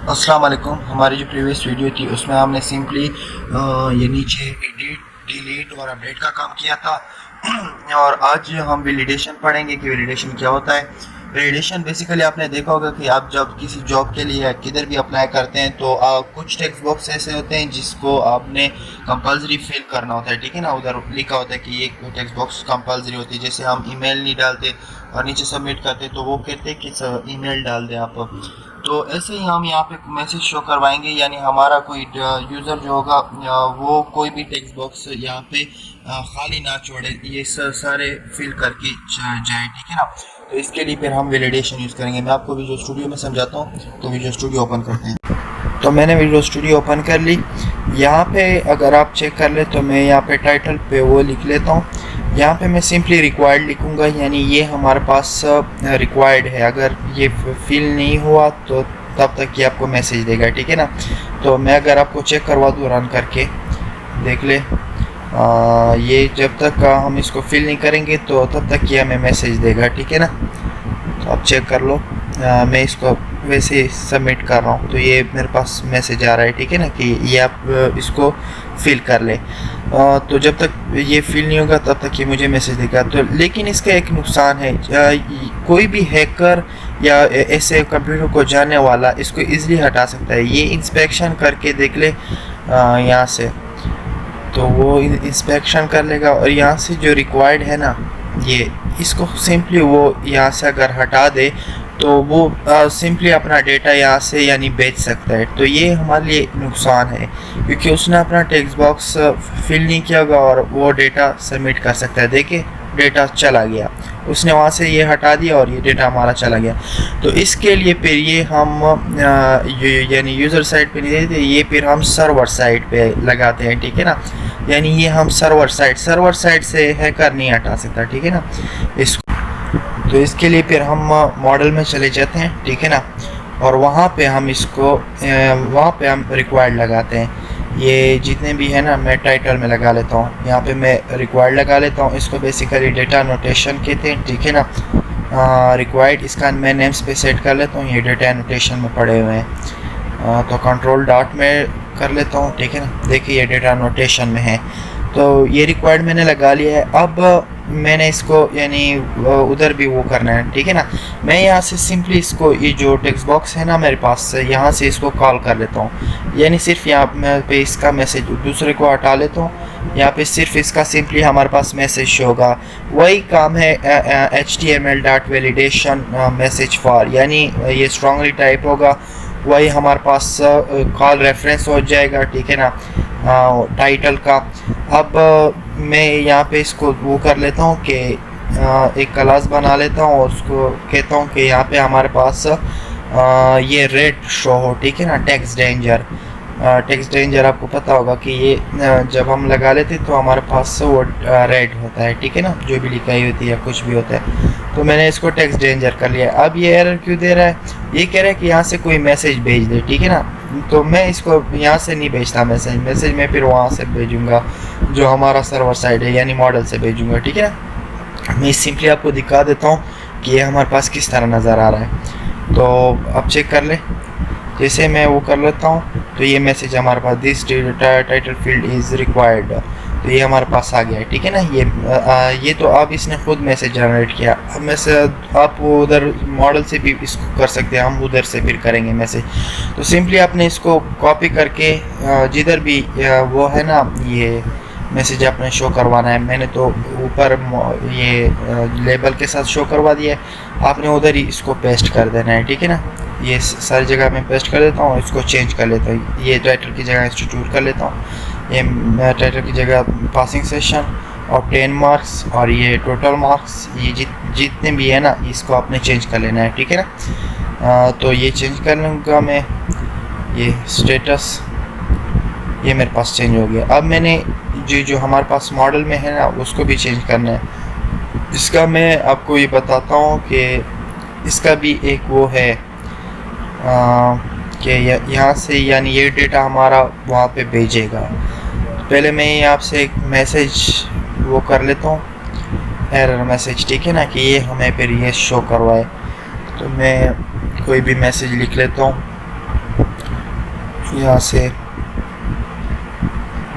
अस्सलाम वालेकुम। हमारी जो प्रीवियस वीडियो थी उसमें हमने सिंपली ये नीचे एडिट, डिलीट और अपडेट का काम किया था और आज हम वैलिडेशन पढ़ेंगे कि वैलिडेशन क्या होता है। वैलिडेशन बेसिकली आपने देखा होगा कि आप जब किसी जॉब के लिए किधर भी अप्लाई करते हैं तो कुछ टेक्स्ट बॉक्स ऐसे होते हैं जिसको आपने कंपलसरी फिल करना होता है, ठीक है ना। उधर लिखा होता है कि ये टेक्स्ट बॉक्स कंपलसरी होती है। जैसे हम ईमेल नहीं डालते और नीचे सबमिट करते तो वो कहते हैं कि ईमेल डाल दें आप। तो ऐसे ही हम यहाँ पे मैसेज शो करवाएंगे, यानी हमारा कोई यूज़र जो होगा वो कोई भी टेक्स्ट बॉक्स यहाँ पे खाली ना छोड़े, ये सारे फिल करके जाए, ठीक है ना। तो इसके लिए फिर हम वैलिडेशन यूज़ करेंगे। मैं आपको विजुअल स्टूडियो में समझाता हूँ। तो विजुअल स्टूडियो ओपन करते हैं। तो मैंने विजुअल स्टूडियो ओपन कर ली। यहाँ पे अगर आप चेक कर ले तो मैं यहाँ पे टाइटल पे वो लिख लेता हूँ। यहाँ पे मैं सिंपली रिक्वायर्ड लिखूँगा, यानी ये हमारे पास रिक्वायर्ड है। अगर ये फिल नहीं हुआ तो तब तक ये आपको मैसेज देगा, ठीक है ना। तो मैं अगर आपको चेक करवा दूँ रन करके, देख ले ये जब तक हम इसको फिल नहीं करेंगे तो तब तक ये हमें मैसेज देगा, ठीक है ना। तो आप चेक कर लो, मैं इसको वैसे सबमिट कर रहा हूँ तो ये मेरे पास मैसेज आ रहा है, ठीक है ना, कि ये आप इसको फिल कर ले। तो जब तक ये फिल नहीं होगा तब तक ये मुझे मैसेज देगा। तो लेकिन इसका एक नुकसान है, कोई भी हैकर या ऐसे कंप्यूटर को जानने वाला इसको इजीली हटा सकता है। ये इंस्पेक्शन करके देख ले यहाँ से, तो वो इंस्पेक्शन कर लेगा और यहाँ से जो रिक्वायर्ड है ना, ये इसको सिंपली वो यहाँ से अगर हटा दे तो वो सिंपली अपना डेटा यहाँ से यानी बेच सकता है। तो ये हमारे लिए नुकसान है, क्योंकि उसने अपना टेक्स्ट बॉक्स फिल नहीं किया होगा और वो डेटा सबमिट कर सकता है। देखिए डेटा चला गया, उसने वहाँ से ये हटा दिया और ये डेटा हमारा चला गया। तो इसके लिए फिर ये हम यानी यूज़र साइड पे नहीं देते, ये फिर हम सर्वर साइड पे लगाते हैं, ठीक है ना। यानी ये हम सर्वर साइड से हैकर नहीं हटा सकता, ठीक है ना इसको। तो इसके लिए फिर हम मॉडल में चले जाते हैं, ठीक है ना, और वहाँ पे हम इसको वहाँ पे हम रिक्वायर्ड लगाते हैं। ये जितने भी है ना, मैं टाइटल में लगा लेता हूँ, यहाँ पे मैं रिक्वायर्ड लगा लेता हूँ। इसको बेसिकली डेटा नोटेशन कहते हैं, ठीक है ना। रिक्वायर्ड इसका मैं नेम स्पेस सेट कर लेता हूँ, ये डेटा नोटेशन में पड़े हुए हैं। तो कंट्रोल डॉट में कर लेता हूँ, ठीक है ना। देखिए ये डेटा नोटेशन में है, तो ये रिक्वायर्ड मैंने लगा लिया है। अब मैंने इसको यानी उधर भी वो करना है, ठीक है ना। मैं यहाँ से सिंपली इसको, ये जो टेक्स्ट बॉक्स है ना मेरे पास, यहाँ से इसको कॉल कर लेता हूँ। यानी सिर्फ यहाँ पे इसका मैसेज दूसरे को हटा लेता हूँ, यहाँ पे सिर्फ इसका सिंपली हमारे पास मैसेज शो होगा। वही काम है HTML dot validation message for, यानी ये स्ट्रांगली टाइप होगा, वही हमारे पास कॉल रेफरेंस हो जाएगा, ठीक है ना, टाइटल का। अब मैं यहाँ पे इसको वो कर लेता हूँ कि एक क्लास बना लेता हूँ और उसको कहता हूँ कि यहाँ पे हमारे पास ये रेड शो हो, ठीक है ना, टेक्स्ट डेंजर आपको पता होगा कि ये जब हम लगा लेते तो हमारे पास वो रेड होता है, ठीक है ना, जो भी लिखाई होती है या कुछ भी होता है। तो मैंने इसको टेक्स्ट डेंजर कर लिया। अब ये एरर क्यों दे रहा है, ये कह रहा है कि यहाँ से कोई मैसेज भेज दे, ठीक है ना। तो मैं इसको यहाँ से नहीं भेजता मैसेज मैं फिर वहाँ से भेजूँगा जो हमारा सर्वर साइड है, यानी मॉडल से भेजूँगा, ठीक है ना। मैं सिंपली आपको दिखा देता हूँ कि ये हमारे पास किस तरह नज़र आ रहा है। तो आप चेक कर लें, जैसे मैं वो कर लेता हूँ तो ये मैसेज हमारे पास, this title field is required, तो ये हमारे पास आ गया है, ठीक है ना। ये तो अब इसने खुद मैसेज जनरेट किया। अब मैसेज आप उधर मॉडल से भी इसको कर सकते हैं, हम उधर से फिर करेंगे मैसेज। तो सिंपली आपने इसको कॉपी करके जिधर भी वो है ना, ये मैसेज आपने शो करवाना है, मैंने तो ऊपर ये लेबल के साथ शो करवा दिया है, आपने उधर ही इसको पेस्ट कर देना है, ठीक है ना। ये सारी जगह मैं पेस्ट कर देता हूँ, इसको चेंज कर लेता हूँ। ये टाइटल की जगह इंस्टीट्यूट कर लेता हूँ, ये टाइटल की जगह पासिंग सेशन और 10 मार्क्स और ये टोटल मार्क्स, ये जितने भी है ना इसको आपने चेंज कर लेना है, ठीक है ना। तो ये चेंज कर लूँगा मैं, ये स्टेटस ये मेरे पास चेंज हो गया। अब मैंने जो हमारे पास मॉडल में है ना उसको भी चेंज करना है, जिसका मैं आपको ये बताता हूँ कि इसका भी एक वो है कि यहाँ से यानी ये डेटा हमारा वहाँ पे भेजेगा। पहले मैं यहाँ से एक मैसेज वो कर लेता हूँ, एरर मैसेज, ठीक है ना, कि ये हमें फिर ये शो करवाए। तो मैं कोई भी मैसेज लिख लेता हूँ, यहाँ से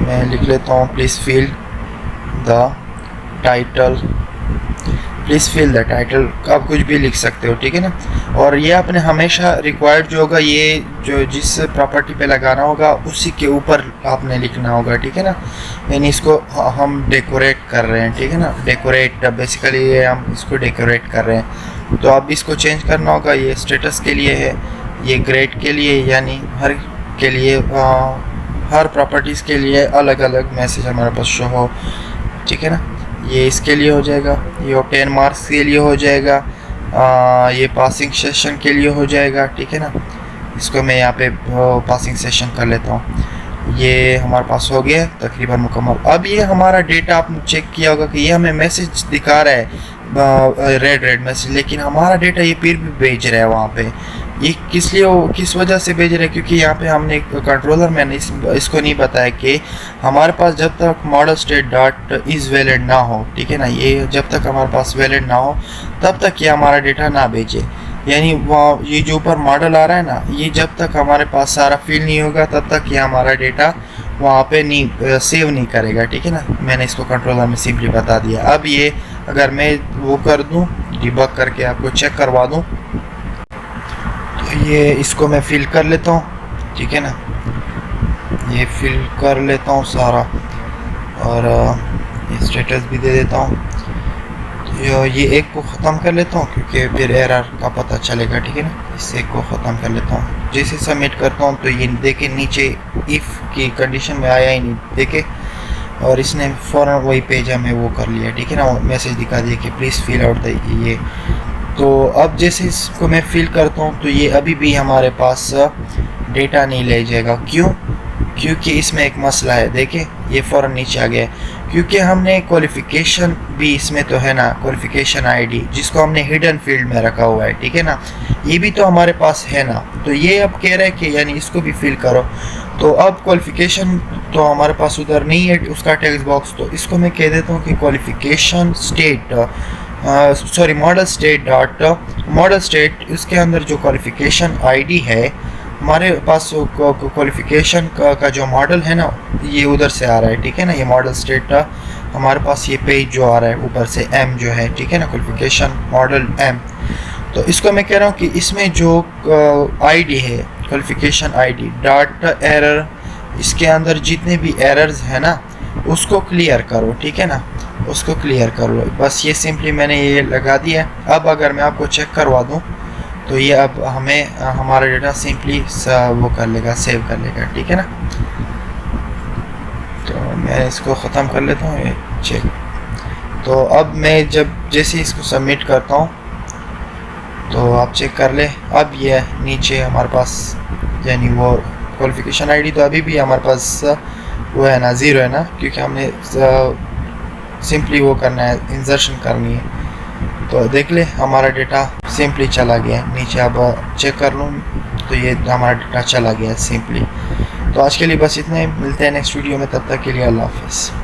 मैं लिख लेता हूँ please fill the title, please fill the title, आप कुछ भी लिख सकते हो, ठीक है ना। और ये आपने हमेशा रिक्वायर्ड जो होगा, ये जो जिस प्रॉपर्टी पे लगाना होगा उसी के ऊपर आपने लिखना होगा, ठीक है ना। यानी इसको हम डेकोरेट कर रहे हैं, ठीक है ना, डेकोरेट बेसिकली ये हम इसको डेकोरेट कर रहे हैं। तो अब इसको चेंज करना होगा, ये स्टेटस के लिए है, ये ग्रेड के लिए, यानी हर के लिए हर प्रॉपर्टीज़ के लिए अलग अलग मैसेज हमारे पास शो हो, ठीक है ना। ये इसके लिए हो जाएगा, ये ऑब्टेन मार्क्स के लिए हो जाएगा, ये पासिंग सेशन के लिए हो जाएगा, ठीक है ना। इसको मैं यहाँ पे पासिंग सेशन कर लेता हूँ। ये हमारे पास हो गया तकरीबन मुकम्मल। अब ये हमारा डेटा आपने चेक किया होगा कि ये हमें मैसेज दिखा रहा है रेड मैसेज, लेकिन हमारा डेटा ये फिर भी भेज रहा है वहाँ पे। ये किस वजह से भेज रहा है, क्योंकि यहाँ पे हमने कंट्रोलर मैंने इसको नहीं बताया कि हमारे पास जब तक model state dot is valid ना हो, ठीक है ना, ये जब तक हमारे पास वैलिड ना हो तब तक ये हमारा डेटा ना भेजे। यानी वहाँ ये जो ऊपर मॉडल आ रहा है ना, ये जब तक हमारे पास सारा फिल नहीं होगा तब तक ये हमारा डेटा वहाँ पे नहीं सेव नहीं करेगा, ठीक है ना। मैंने इसको कंट्रोलर में सिंपली बता दिया। अब ये अगर मैं वो कर दूँ, डिबग करके आपको चेक करवा दूँ, ये इसको मैं फिल कर लेता हूँ, ठीक है ना, ये फिल कर लेता हूँ सारा, और ये स्टेटस भी दे देता हूँ। तो ये एक को ख़त्म कर लेता हूँ क्योंकि फिर एरर का पता चलेगा, ठीक है ना। इस एक को ख़त्म कर लेता हूँ। जैसे सबमिट करता हूँ तो ये देखे नीचे इफ़ की कंडीशन में आया ही नहीं, देखे, और इसने फ़ौरन वही पेज हमें वो कर लिया, ठीक है ना, मैसेज दिखा दिया कि प्लीज़ फिल आउट द ये। तो अब जैसे इसको मैं फिल करता हूँ तो ये अभी भी हमारे पास डेटा नहीं ले जाएगा। क्यों? क्योंकि इसमें एक मसला है, देखें ये फ़ौरन नीचे आ गया है, क्योंकि हमने क्वालिफ़िकेशन भी इसमें तो है ना, क्वालिफ़िकेशन आईडी जिसको हमने हिडन फील्ड में रखा हुआ है, ठीक है ना, ये भी तो हमारे पास है ना। तो ये अब कह रहा है कि यानी इसको भी फिल करो। तो अब क्वालिफ़िकेशन तो हमारे पास उधर नहीं है उसका टेक्स्ट बॉक्स, तो इसको मैं कह देता हूँ कि qualification state sorry model state dot model state, इसके अंदर जो क्वालिफ़िकेशन आईडी है हमारे पास, क्वालिफ़िकेशन का जो मॉडल है ना ये उधर से आ रहा है, ठीक है ना। ये मॉडल स्टेट हमारे पास ये पेज जो आ रहा है ऊपर से एम जो है, ठीक है ना, क्वालिफ़िकेशन मॉडल एम। तो इसको मैं कह रहा हूँ कि इसमें जो आईडी है क्वालिफ़िकेशन आईडी डॉट एरर, इसके अंदर जितने भी एरर्स हैं ना उसको क्लियर करो, ठीक है ना, उसको क्लियर कर लो। बस ये सिंपली मैंने ये लगा दिया। अब अगर मैं आपको चेक करवा दूँ तो ये अब हमें हमारा डेटा सिंपली वो कर लेगा, सेव कर लेगा, ठीक है ना। तो मैं इसको ख़त्म कर लेता हूँ ये चेक। तो अब मैं जैसे इसको सबमिट करता हूँ तो आप चेक कर ले, अब ये नीचे हमारे पास यानी वो क्वालिफ़िकेशन आईडी तो अभी भी हमारे पास वो है ना, ज़ीरो है ना, क्योंकि हमने सिंपली वो करना है, इंसर्शन करनी है। तो देख ले हमारा डेटा सिंपली चला गया नीचे। अब चेक कर लूँ तो ये हमारा डेटा चला गया सिंपली। तो आज के लिए बस इतना ही, मिलते हैं नेक्स्ट वीडियो में, तब तक के लिए अल्लाह हाफ़िज़।